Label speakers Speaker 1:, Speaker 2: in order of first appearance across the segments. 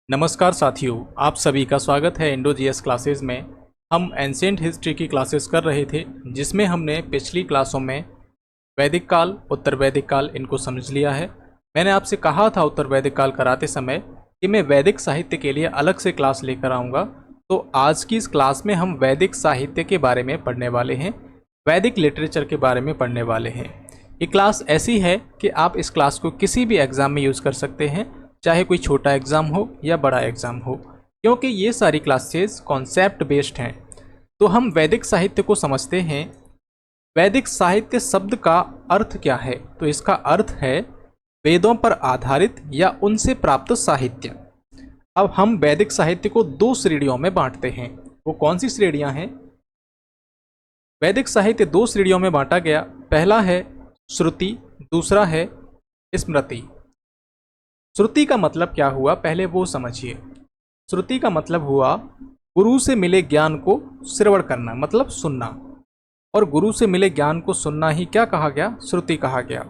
Speaker 1: नमस्कार साथियों, आप सभी का स्वागत है इंडो जीएस क्लासेस में। हम एंशिएंट हिस्ट्री की क्लासेस कर रहे थे, जिसमें हमने पिछली क्लासों में वैदिक काल, उत्तर वैदिक काल इनको समझ लिया है। मैंने आपसे कहा था उत्तर वैदिक काल कराते समय कि मैं वैदिक साहित्य के लिए अलग से क्लास लेकर आऊँगा। तो आज की इस क्लास में हम वैदिक साहित्य के बारे में पढ़ने वाले हैं, वैदिक लिटरेचर के बारे में पढ़ने वाले हैं। ये क्लास ऐसी है कि आप इस क्लास को किसी भी एग्ज़ाम में यूज़ कर सकते हैं, चाहे कोई छोटा एग्ज़ाम हो या बड़ा एग्ज़ाम हो, क्योंकि ये सारी क्लासेस कॉन्सेप्ट बेस्ड हैं। तो हम वैदिक साहित्य को समझते हैं। वैदिक साहित्य शब्द का अर्थ क्या है? तो इसका अर्थ है वेदों पर आधारित या उनसे प्राप्त साहित्य। अब हम वैदिक साहित्य को दो श्रेणियों में बांटते हैं। वो कौन सी श्रेणियां हैं? वैदिक साहित्य दो श्रेणियों में बांटा गया। पहला है श्रुति, दूसरा है स्मृति। श्रुति का मतलब क्या हुआ, पहले वो समझिए। श्रुति का मतलब हुआ गुरु से मिले ज्ञान को श्रवण करना, मतलब सुनना। और गुरु से मिले ज्ञान को सुनना ही क्या कहा गया? श्रुति कहा गया।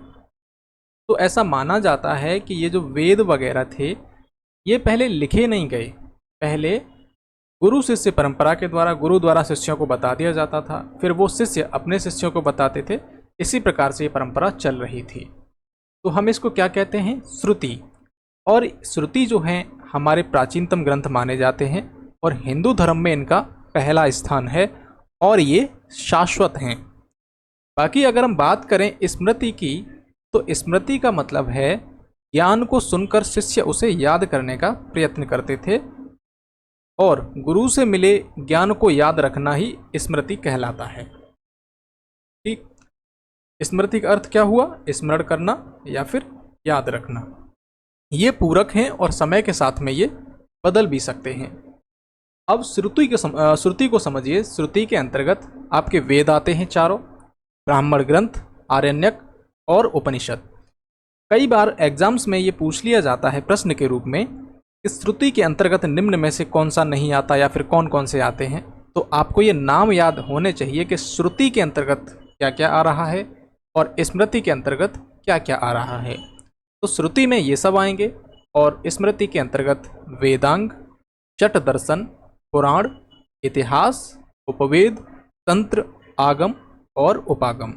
Speaker 1: तो ऐसा माना जाता है कि ये जो वेद वगैरह थे, ये पहले लिखे नहीं गए। पहले गुरु शिष्य परंपरा के द्वारा, गुरु द्वारा शिष्यों को बता दिया जाता था, फिर वो शिष्य अपने शिष्यों को बताते थे। इसी प्रकार से ये परंपरा चल रही थी। तो हम इसको क्या कहते हैं? श्रुति। और श्रुति जो है हमारे प्राचीनतम ग्रंथ माने जाते हैं और हिंदू धर्म में इनका पहला स्थान है और ये शाश्वत हैं। बाकी अगर हम बात करें स्मृति की, तो स्मृति का मतलब है ज्ञान को सुनकर शिष्य उसे याद करने का प्रयत्न करते थे, और गुरु से मिले ज्ञान को याद रखना ही स्मृति कहलाता है। ठीक, स्मृति का अर्थ क्या हुआ? स्मरण करना या फिर याद रखना। ये पूरक हैं और समय के साथ में ये बदल भी सकते हैं। अब श्रुति को समझिए। श्रुति के अंतर्गत आपके वेद आते हैं चारों, ब्राह्मण ग्रंथ, आरण्यक और उपनिषद। कई बार एग्जाम्स में ये पूछ लिया जाता है प्रश्न के रूप में कि श्रुति के अंतर्गत निम्न में से कौन सा नहीं आता या फिर कौन कौन से आते हैं। तो आपको ये नाम याद होने चाहिए कि श्रुति के अंतर्गत क्या क्या आ रहा है और स्मृति के अंतर्गत क्या क्या आ रहा है। तो श्रुति में ये सब आएंगे और स्मृति के अंतर्गत वेदांग, चट दर्शन, पुराण, इतिहास, उपवेद, तंत्र, आगम और उपागम।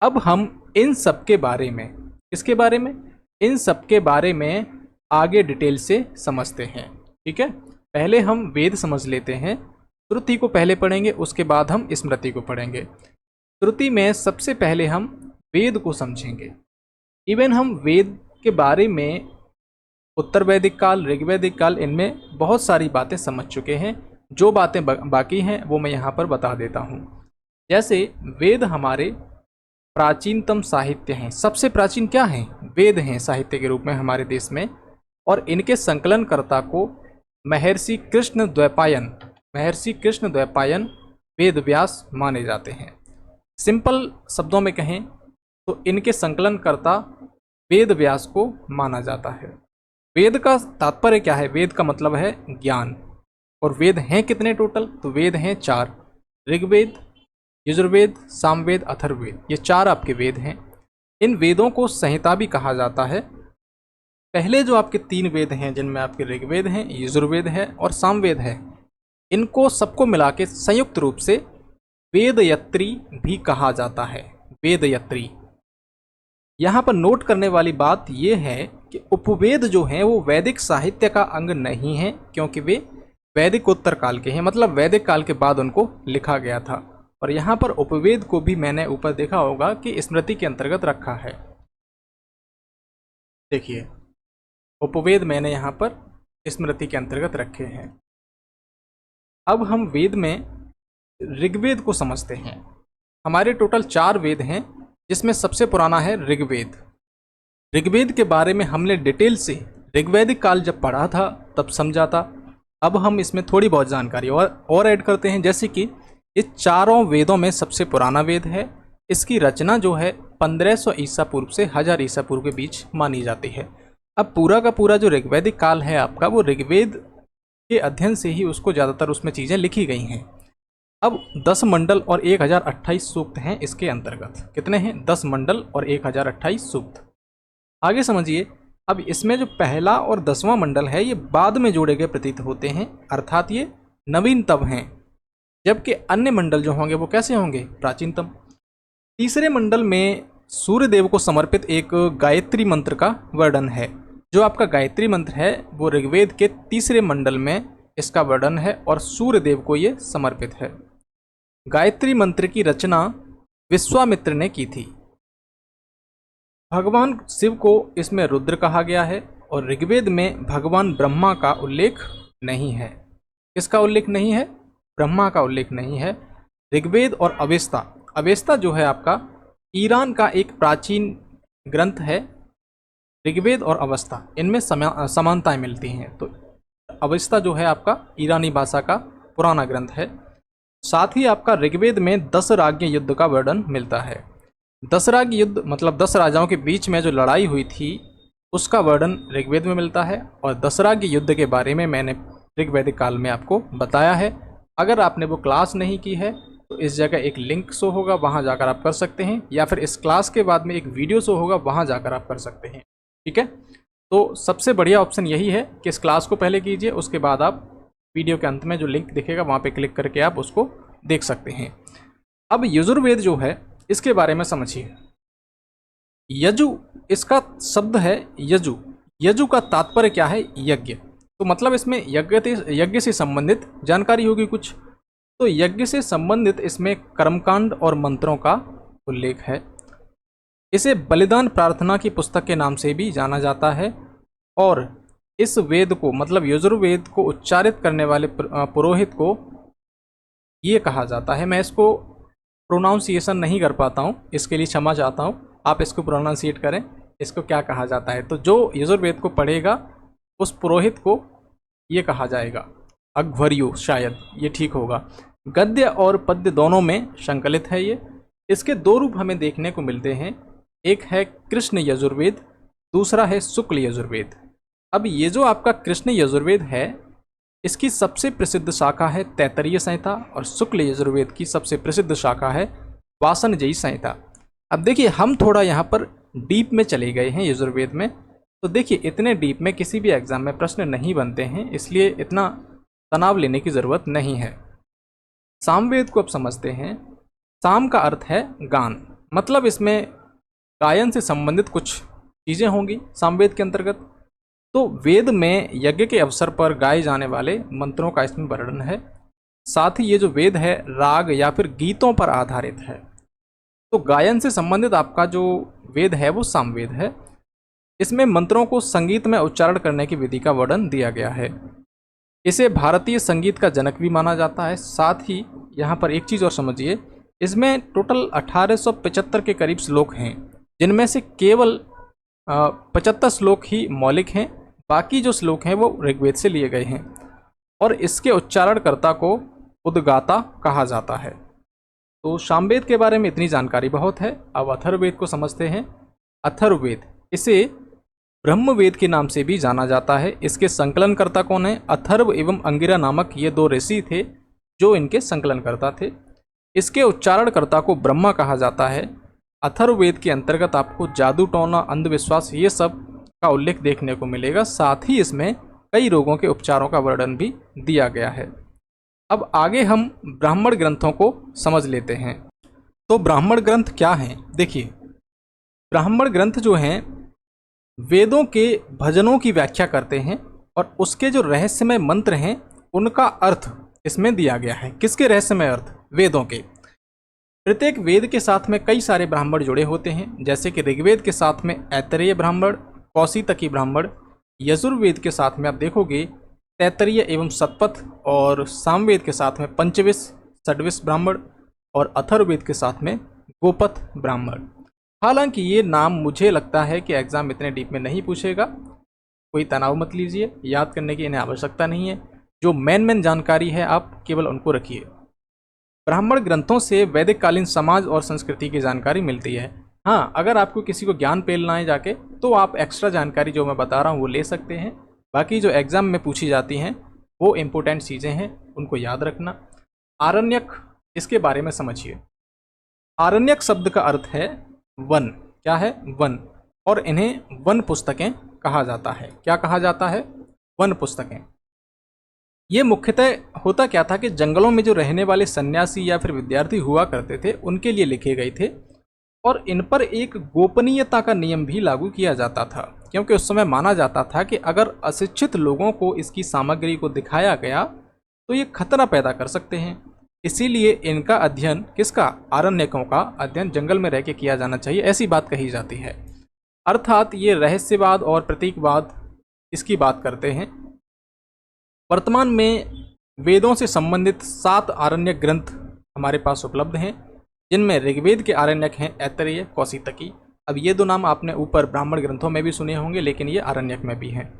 Speaker 1: अब हम इन सब के बारे में, किसके बारे में? इन सब के बारे में आगे डिटेल से समझते हैं। ठीक है, पहले हम वेद समझ लेते हैं। श्रुति को पहले पढ़ेंगे, उसके बाद हम स्मृति को पढ़ेंगे। श्रुति में सबसे पहले हम वेद को समझेंगे। इवन हम वेद के बारे में उत्तर वैदिक काल, ऋग्वैदिक काल, इनमें बहुत सारी बातें समझ चुके हैं। जो बातें बाकी हैं वो मैं यहाँ पर बता देता हूँ। जैसे वेद हमारे प्राचीनतम साहित्य हैं। सबसे प्राचीन क्या हैं? वेद हैं साहित्य के रूप में हमारे देश में। और इनके संकलनकर्ता को महर्षि कृष्ण द्वैपायन वेद व्यास माने जाते हैं। सिंपल शब्दों में कहें तो इनके संकलनकर्ता वेद व्यास को माना जाता है। वेद का तात्पर्य क्या है? वेद का मतलब है ज्ञान। और वेद हैं कितने टोटल? तो वेद हैं 4, ऋग्वेद, यजुर्वेद, सामवेद, अथर्ववेद। ये 4 आपके वेद हैं। इन वेदों को संहिता भी कहा जाता है। पहले जो आपके 3 वेद हैं, जिनमें आपके ऋग्वेद हैं, यजुर्वेद है और सामवेद है, इनको सबको मिला के संयुक्त रूप से वेदयत्री भी कहा जाता है। वेदयत्री। यहाँ पर नोट करने वाली बात यह है कि उपवेद जो हैं वो वैदिक साहित्य का अंग नहीं है, क्योंकि वे वैदिक उत्तर काल के हैं, मतलब वैदिक काल के बाद उनको लिखा गया था। और यहाँ पर उपवेद को भी मैंने ऊपर देखा होगा कि स्मृति के अंतर्गत रखा है। देखिए, उपवेद मैंने यहाँ पर स्मृति के अंतर्गत रखे हैं। अब हम वेद में ऋग्वेद को समझते हैं। हमारे टोटल 4 वेद हैं, जिसमें सबसे पुराना है ऋग्वेद। ऋग्वेद के बारे में हमने डिटेल से ऋग्वैदिक काल जब पढ़ा था तब समझा था। अब हम इसमें थोड़ी बहुत जानकारी और ऐड करते हैं। जैसे कि ये चारों वेदों में सबसे पुराना वेद है। इसकी रचना जो है 1500 ईसा पूर्व से 1000 ईसा पूर्व के बीच मानी जाती है। अब पूरा का पूरा जो ऋग्वैदिक काल है आपका, वो ऋग्वेद के अध्ययन से ही उसको ज़्यादातर उसमें चीज़ें लिखी गई हैं। अब 10 मंडल और 1028 सूक्त हैं इसके अंतर्गत। कितने हैं? 10 मंडल और 1028 सूक्त। आगे समझिए। अब इसमें जो पहला और 10वां मंडल है ये बाद में जोड़े गए प्रतीत होते हैं, अर्थात ये नवीनतम हैं, जबकि अन्य मंडल जो होंगे वो कैसे होंगे, प्राचीनतम। तीसरे मंडल में सूर्यदेव को समर्पित एक गायत्री मंत्र का वर्णन है। जो आपका गायत्री मंत्र है वो ऋग्वेद के तीसरे मंडल में इसका वर्णन है और सूर्यदेव को ये समर्पित है। गायत्री मंत्र की रचना विश्वामित्र ने की थी। भगवान शिव को इसमें रुद्र कहा गया है और ऋग्वेद में भगवान ब्रह्मा का उल्लेख नहीं है। किसका उल्लेख नहीं है, ब्रह्मा का उल्लेख नहीं है। ऋग्वेद और अवेस्ता, अवेस्ता जो है आपका ईरान का एक प्राचीन ग्रंथ है। ऋग्वेद और अवेस्ता इनमें समानताएं मिलती हैं। तो अवेस्ता जो है आपका ईरानी भाषा का पुराना ग्रंथ है। साथ ही आपका ऋग्वेद में 10 राज्य युद्ध का वर्णन मिलता है। 10 राज्य युद्ध मतलब 10 राजाओं के बीच में जो लड़ाई हुई थी उसका वर्णन ऋग्वेद में मिलता है और 10 राज्य युद्ध के बारे में मैंने ऋग्वैदिक काल में आपको बताया है। अगर आपने वो क्लास नहीं की है तो इस जगह एक लिंक शो होगा, वहाँ जाकर आप कर सकते हैं, या फिर इस क्लास के बाद में एक वीडियो शो होगा, वहाँ जाकर आप कर सकते हैं। ठीक है, तो सबसे बढ़िया ऑप्शन यही है कि इस क्लास को पहले कीजिए, उसके बाद आप वीडियो के अंत में जो लिंक दिखेगा वहाँ पे क्लिक करके आप उसको देख सकते हैं। अब यजुर्वेद जो है इसके बारे में समझिए। यजु, इसका शब्द है यजु। यजु का तात्पर्य क्या है, यज्ञ। तो मतलब इसमें यज्ञ से संबंधित जानकारी होगी कुछ। तो यज्ञ से संबंधित इसमें कर्मकांड और मंत्रों का उल्लेख है। इसे बलिदान प्रार्थना की पुस्तक के नाम से भी जाना जाता है और इस वेद को मतलब यजुर्वेद को उच्चारित करने वाले पुरोहित को ये कहा जाता है, मैं इसको प्रोनाउंसिएशन नहीं कर पाता हूँ, इसके लिए क्षमा चाहता हूँ, आप इसको प्रोनाउंसिएट करें, इसको क्या कहा जाता है। तो जो यजुर्वेद को पढ़ेगा उस पुरोहित को ये कहा जाएगा, अघ्वर्यु, शायद ये ठीक होगा। गद्य और पद्य दोनों में संकलित है ये। इसके 2 रूप हमें देखने को मिलते हैं, एक है कृष्ण यजुर्वेद, दूसरा है शुक्ल यजुर्वेद। अब ये जो आपका कृष्ण यजुर्वेद है इसकी सबसे प्रसिद्ध शाखा है तैत्तरीय संहिता और शुक्ल यजुर्वेद की सबसे प्रसिद्ध शाखा है वासनजयी संहिता। अब देखिए हम थोड़ा यहाँ पर डीप में चले गए हैं यजुर्वेद में, तो देखिए इतने डीप में किसी भी एग्जाम में प्रश्न नहीं बनते हैं, इसलिए इतना तनाव लेने की ज़रूरत नहीं है। सामवेद को अब समझते हैं। साम का अर्थ है गान, मतलब इसमें गायन से संबंधित कुछ चीज़ें होंगी सामवेद के अंतर्गत। तो वेद में यज्ञ के अवसर पर गाए जाने वाले मंत्रों का इसमें वर्णन है। साथ ही ये जो वेद है राग या फिर गीतों पर आधारित है। तो गायन से संबंधित आपका जो वेद है वो सामवेद है। इसमें मंत्रों को संगीत में उच्चारण करने की विधि का वर्णन दिया गया है। इसे भारतीय संगीत का जनक भी माना जाता है। साथ ही यहाँ पर एक चीज़ और समझिए, इसमें टोटल 1875 के करीब श्लोक हैं, जिनमें से केवल 75 श्लोक ही मौलिक हैं, बाकी जो श्लोक हैं वो ऋग्वेद से लिए गए हैं और इसके उच्चारणकर्ता को उद्गाता कहा जाता है। तो सामवेद के बारे में इतनी जानकारी बहुत है। अब अथर्ववेद को समझते हैं। अथर्ववेद, इसे ब्रह्मवेद के नाम से भी जाना जाता है। इसके संकलनकर्ता कौन है, अथर्व एवं अंगिरा नामक ये 2 ऋषि थे जो इनके संकलनकर्ता थे। इसके उच्चारणकर्ता को ब्रह्मा कहा जाता है। अथर्ववेद के अंतर्गत आपको जादू टोना, अंधविश्वास ये सब का उल्लेख देखने को मिलेगा। साथ ही इसमें कई रोगों के उपचारों का वर्णन भी दिया गया है। अब आगे हम ब्राह्मण ग्रंथों को समझ लेते हैं। तो ब्राह्मण ग्रंथ क्या हैं, देखिए ब्राह्मण ग्रंथ जो हैं वेदों के भजनों की व्याख्या करते हैं और उसके जो रहस्यमय मंत्र हैं उनका अर्थ इसमें दिया गया है। किसके रहस्यमय अर्थ, वेदों के। प्रत्येक वेद के साथ में कई सारे ब्राह्मण जुड़े होते हैं, जैसे कि ऋग्वेद के साथ में ऐतरेय ब्राह्मण, कौशितकी ब्राह्मण, यजुर्वेद के साथ में आप देखोगे तैत्तरीय एवं शतपथ, और सामवेद के साथ में पंचविश, षड्विश ब्राह्मण और अथर्ववेद के साथ में गोपथ ब्राह्मण। हालांकि ये नाम मुझे लगता है कि एग्जाम इतने डीप में नहीं पूछेगा, कोई तनाव मत लीजिए, याद करने की इन्हें आवश्यकता नहीं है। जो मेन जानकारी है आप केवल उनको रखिए। ब्राह्मण ग्रंथों से वैदिक कालीन समाज और संस्कृति की जानकारी मिलती है। हाँ, अगर आपको किसी को ज्ञान पेलना है जाके तो आप एक्स्ट्रा जानकारी जो मैं बता रहा हूँ वो ले सकते हैं। बाकी जो एग्जाम में पूछी जाती हैं वो इम्पोर्टेंट चीज़ें हैं, उनको याद रखना। आरण्यक, इसके बारे में समझिए। आरण्यक शब्द का अर्थ है वन, क्या है, वन, और इन्हें वन पुस्तकें कहा जाता है। क्या कहा जाता है? वन पुस्तकें। ये मुख्यतः होता क्या था कि जंगलों में जो रहने वाले सन्यासी या फिर विद्यार्थी हुआ करते थे उनके लिए लिखे गए थे, और इन पर एक गोपनीयता का नियम भी लागू किया जाता था, क्योंकि उस समय माना जाता था कि अगर अशिक्षित लोगों को इसकी सामग्री को दिखाया गया तो ये खतरा पैदा कर सकते हैं। इसीलिए इनका अध्ययन, किसका? आरण्यकों का अध्ययन जंगल में रह के किया जाना चाहिए, ऐसी बात कही जाती है। अर्थात ये रहस्यवाद और प्रतीकवाद इसकी बात करते हैं। वर्तमान में वेदों से संबंधित 7 आरण्यक ग्रंथ हमारे पास उपलब्ध हैं, जिनमें ऋग्वेद के आरण्यक हैं ऐतरेय, कौशितकी। अब ये 2 नाम आपने ऊपर ब्राह्मण ग्रंथों में भी सुने होंगे, लेकिन ये आरण्यक में भी हैं।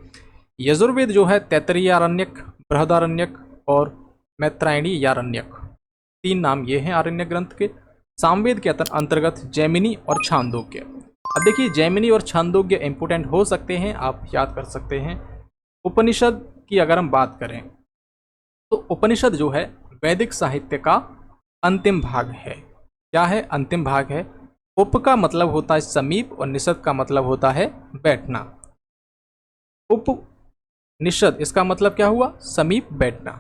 Speaker 1: यजुर्वेद जो है तैत्तरीय आरण्यक, बृहदारण्यक और मैत्रायणी आरण्यक, 3 नाम ये हैं आरण्यक ग्रंथ के। सामवेद के अंतर्गत जैमिनी और छांदोग्य। अब देखिए, जैमिनी और छांदोग्य इंपोर्टेंट हो सकते हैं, आप याद कर सकते हैं। उपनिषद की अगर हम बात करें तो उपनिषद जो है वैदिक साहित्य का अंतिम भाग है। क्या है? अंतिम भाग है। उप का मतलब होता है समीप और निषद का मतलब होता है बैठना। उपनिषद इसका मतलब क्या हुआ? समीप बैठना।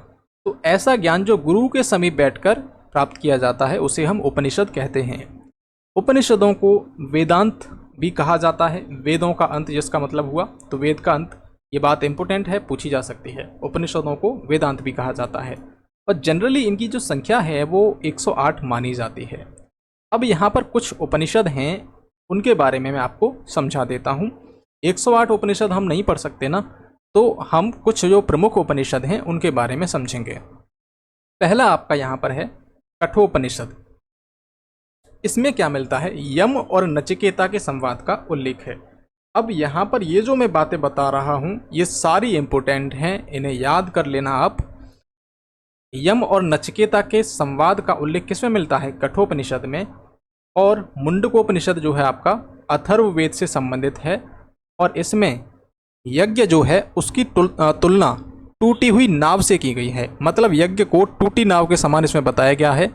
Speaker 1: तो ऐसा ज्ञान जो गुरु के समीप बैठकर प्राप्त किया जाता है उसे हम उपनिषद कहते हैं। उपनिषदों को वेदांत भी कहा जाता है। वेदों का अंत जिसका मतलब हुआ, तो वेद का अंत, ये बात इंपोर्टेंट है, पूछी जा सकती है। उपनिषदों को वेदांत भी कहा जाता है, और जनरली इनकी जो संख्या है वो 108 मानी जाती है। अब यहाँ पर कुछ उपनिषद हैं, उनके बारे में मैं आपको समझा देता हूँ। 108 उपनिषद हम नहीं पढ़ सकते ना, तो हम कुछ जो प्रमुख उपनिषद हैं उनके बारे में समझेंगे। पहला आपका यहाँ पर है कठोपनिषद। इसमें क्या मिलता है? यम और नचिकेता के संवाद का उल्लेख है। अब यहाँ पर ये जो मैं बातें बता रहा हूँ ये सारी इंपोर्टेंट हैं, इन्हें याद कर लेना आप। यम और नचिकेता के संवाद का उल्लेख किसमें मिलता है? कठोपनिषद में। और मुंडकोपनिषद जो है आपका अथर्ववेद से संबंधित है, और इसमें यज्ञ जो है उसकी तुलना टूटी हुई नाव से की गई है। मतलब यज्ञ को टूटी नाव के समान इसमें बताया गया है।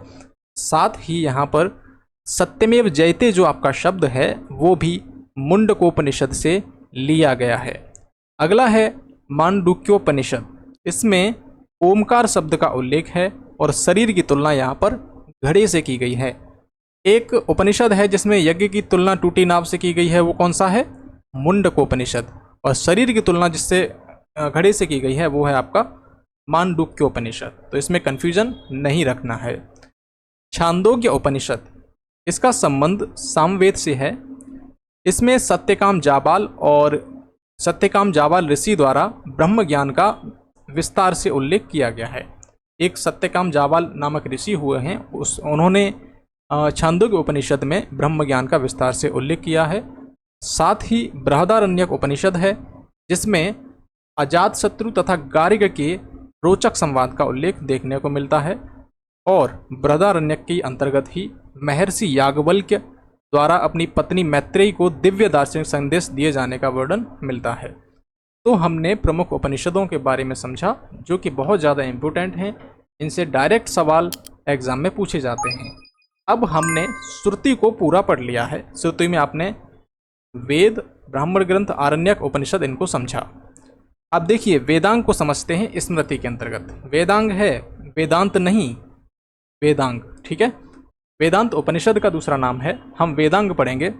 Speaker 1: साथ ही यहाँ पर सत्यमेव जयते जो आपका शब्द है वो भी मुंडकोपनिषद से लिया गया है। अगला है मांडुक्योपनिषद। इसमें ओमकार शब्द का उल्लेख है और शरीर की तुलना यहाँ पर घड़े से की गई है। एक उपनिषद है जिसमें यज्ञ की तुलना टूटी नाव से की गई है, वो कौन सा है? मुंडकोपनिषद। और शरीर की तुलना जिससे घड़े से की गई है वो है आपका मांडुक्योपनिषद। तो इसमें कन्फ्यूजन नहीं रखना है। छांदोग्य उपनिषद, इसका संबंध सामवेद से है। इसमें सत्यकाम जाबाल ऋषि द्वारा ब्रह्म ज्ञान का विस्तार से उल्लेख किया गया है। एक सत्यकाम जाबाल नामक ऋषि हुए हैं, उन्होंने छांदोग्य उपनिषद में ब्रह्म ज्ञान का विस्तार से उल्लेख किया है। साथ ही बृहदारण्यक उपनिषद है जिसमें अजातशत्रु तथा गार्ग्य के रोचक संवाद का उल्लेख देखने को मिलता है। और बृहदारण्यक के अंतर्गत ही महर्षि याज्ञवल्क्य द्वारा अपनी पत्नी मैत्रेयी को दिव्य दार्शनिक संदेश दिए जाने का वर्णन मिलता है। तो हमने प्रमुख उपनिषदों के बारे में समझा जो कि बहुत ज़्यादा इम्पोर्टेंट हैं, इनसे डायरेक्ट सवाल एग्जाम में पूछे जाते हैं। अब हमने श्रुति को पूरा पढ़ लिया है। श्रुति में आपने वेद, ब्राह्मण ग्रंथ, आरण्यक, उपनिषद इनको समझा। अब देखिए वेदांग को समझते हैं स्मृति के अंतर्गत। वेदांग है वेदांत नहीं, वेदांग, ठीक है। वेदांत उपनिषद का दूसरा नाम है, हम वेदांग पढ़ेंगे।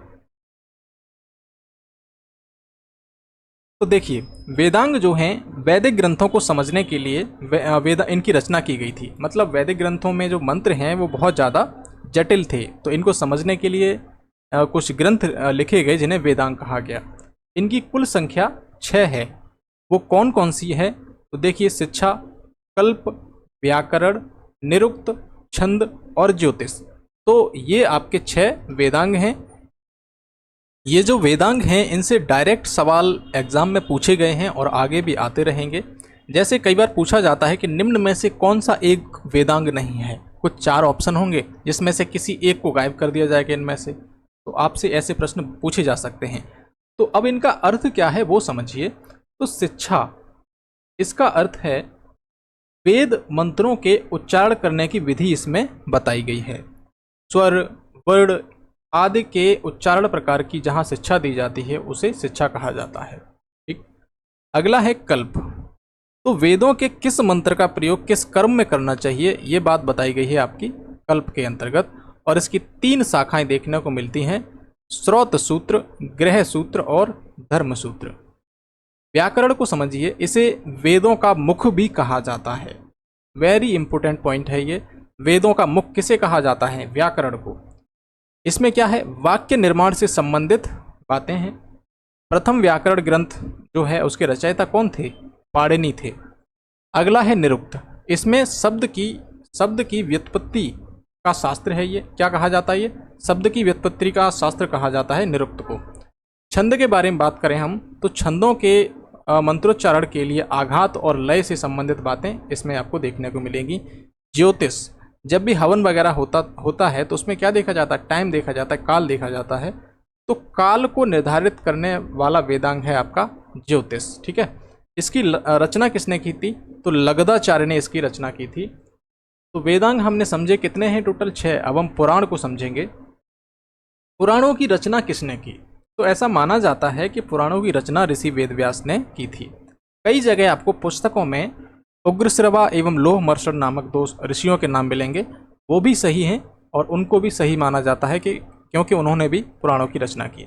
Speaker 1: तो देखिए वेदांग जो हैं वैदिक ग्रंथों को समझने के लिए इनकी रचना की गई थी। मतलब वैदिक ग्रंथों में जो मंत्र हैं वो बहुत ज़्यादा जटिल थे, तो इनको समझने के लिए कुछ ग्रंथ लिखे गए जिन्हें वेदांग कहा गया। इनकी कुल संख्या 6 है। वो कौन कौन सी है? तो देखिए शिक्षा, कल्प, व्याकरण, निरुक्त, छंद और ज्योतिष। तो ये आपके 6 वेदांग हैं। ये जो वेदांग हैं इनसे डायरेक्ट सवाल एग्जाम में पूछे गए हैं और आगे भी आते रहेंगे। जैसे कई बार पूछा जाता है कि निम्न में से कौन सा एक वेदांग नहीं है। कुछ 4 ऑप्शन होंगे जिसमें से किसी एक को गायब कर दिया जाएगा इनमें से। तो आपसे ऐसे प्रश्न पूछे जा सकते हैं। तो अब इनका अर्थ क्या है वो समझिए। तो शिक्षा, इसका अर्थ है वेद मंत्रों के उच्चारण करने की विधि इसमें बताई गई है। स्वर, वर्ण आदि के उच्चारण प्रकार की जहाँ शिक्षा दी जाती है उसे शिक्षा कहा जाता है। अगला है कल्प। तो वेदों के किस मंत्र का प्रयोग किस कर्म में करना चाहिए, ये बात बताई गई है आपकी कल्प के अंतर्गत। और इसकी 3 शाखाएं देखने को मिलती हैं, श्रौत सूत्र, गृह सूत्र और धर्म सूत्र। व्याकरण को समझिए, इसे वेदों का मुख भी कहा जाता है। वेरी इंपॉर्टेंट पॉइंट है ये। वेदों का मुख किसे कहा जाता है? व्याकरण को। इसमें क्या है? वाक्य निर्माण से संबंधित बातें हैं। प्रथम व्याकरण ग्रंथ जो है उसके रचयिता कौन थे? पाणिनि थे। अगला है निरुक्त। इसमें शब्द की व्युत्पत्ति का शास्त्र है। ये क्या कहा जाता है? ये शब्द की व्युत्पत्ति का शास्त्र कहा जाता है निरुक्त को। छंद के बारे में बात करें हम तो छंदों के मंत्रोच्चारण के लिए आघात और लय से संबंधित बातें इसमें आपको देखने को मिलेंगी। ज्योतिष, जब भी हवन वगैरह होता है तो उसमें क्या देखा जाता है? टाइम देखा जाता है, काल देखा जाता है। तो काल को निर्धारित करने वाला वेदांग है आपका ज्योतिष। ठीक है, इसकी रचना किसने की थी? तो लगदाचार्य ने इसकी रचना की थी। तो वेदांग हमने समझे कितने हैं? टोटल 6। अब हम पुराण को समझेंगे। पुराणों की रचना किसने की? तो ऐसा माना जाता है कि पुराणों की रचना ऋषि वेदव्यास ने की थी। कई जगह आपको पुस्तकों में उग्रश्रवा एवं लोहमर्षण नामक 2 ऋषियों के नाम मिलेंगे, वो भी सही हैं और उनको भी सही माना जाता है कि क्योंकि उन्होंने भी पुराणों की रचना की।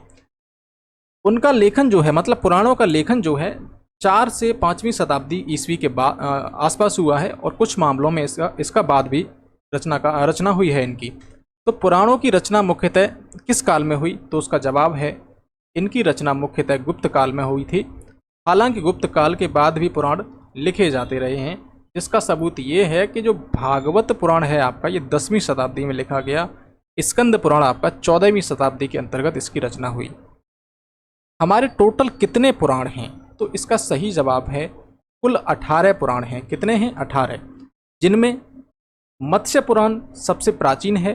Speaker 1: उनका लेखन जो है, मतलब पुराणों का लेखन जो है 4 से 5वीं शताब्दी ईस्वी के बाद आसपास हुआ है और कुछ मामलों में इसका बाद भी रचना हुई है इनकी। तो पुराणों की रचना मुख्यतः किस काल में हुई? तो उसका जवाब है इनकी रचना मुख्यतः गुप्त काल में हुई थी। हालांकि गुप्त काल के बाद भी पुराण लिखे जाते रहे हैं। इसका सबूत ये है कि जो भागवत पुराण है आपका, ये 10वीं शताब्दी में लिखा गया। स्कंद पुराण आपका 14वीं शताब्दी के अंतर्गत इसकी रचना हुई। हमारे टोटल कितने पुराण हैं? तो इसका सही जवाब है कुल 18 पुराण हैं। कितने हैं? 18, जिनमें मत्स्य पुराण सबसे प्राचीन है।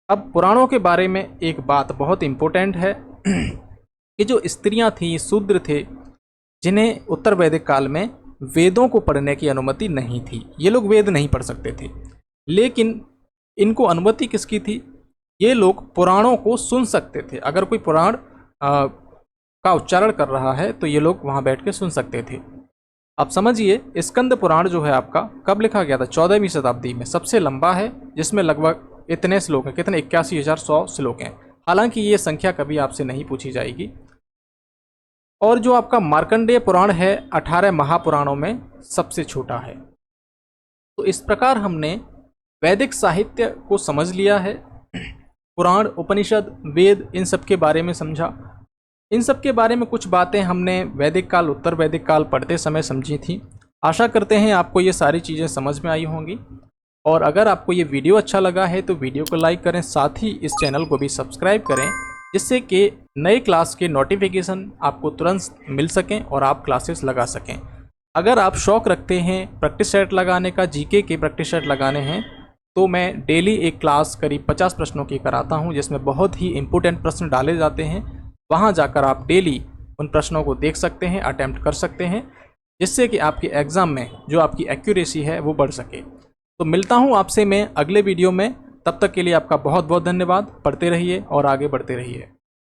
Speaker 1: अब पुराणों के बारे में एक बात बहुत इंपॉर्टेंट है कि जो स्त्रियां थीं, शूद्र थे, जिन्हें उत्तर वैदिक काल में वेदों को पढ़ने की अनुमति नहीं थी, ये लोग वेद नहीं पढ़ सकते थे, लेकिन इनको अनुमति किसकी थी? ये लोग पुराणों को सुन सकते थे। अगर कोई पुराण का उच्चारण कर रहा है तो ये लोग वहाँ बैठ के सुन सकते थे। अब समझिए, स्कंद पुराण जो है आपका कब लिखा गया था? 14वीं शताब्दी में। सबसे लंबा है, जिसमें लगभग इतने श्लोक हैं। कितने? 81,100 श्लोक हैं। हालांकि ये संख्या कभी आपसे नहीं पूछी जाएगी। और जो आपका मार्कंडेय पुराण है 18 महापुराणों में सबसे छोटा है। तो इस प्रकार हमने वैदिक साहित्य को समझ लिया है। पुराण, उपनिषद, वेद, इन सब के बारे में समझा। इन सब के बारे में कुछ बातें हमने वैदिक काल, उत्तर वैदिक काल पढ़ते समय समझी थी। आशा करते हैं आपको ये सारी चीज़ें समझ में आई होंगी। और अगर आपको ये वीडियो अच्छा लगा है तो वीडियो को लाइक करें, साथ ही इस चैनल को भी सब्सक्राइब करें, जिससे कि नए क्लास के नोटिफिकेशन आपको तुरंत मिल सकें और आप क्लासेस लगा सकें। अगर आप शौक़ रखते हैं प्रैक्टिस सेट लगाने का, जीके के प्रैक्टिस सेट लगाने हैं, तो मैं डेली एक क्लास करीब 50 प्रश्नों की कराता हूं, जिसमें बहुत ही इंपॉर्टेंट प्रश्न डाले जाते हैं। वहां जाकर आप डेली उन प्रश्नों को देख सकते हैं, अटेम्प्ट कर सकते हैं, जिससे कि आपके एग्ज़ाम में जो आपकी एक्यूरेसी है वो बढ़ सके। तो मिलता हूं आपसे मैं अगले वीडियो में। तब तक के लिए आपका बहुत बहुत धन्यवाद। पढ़ते रहिए और आगे बढ़ते रहिए।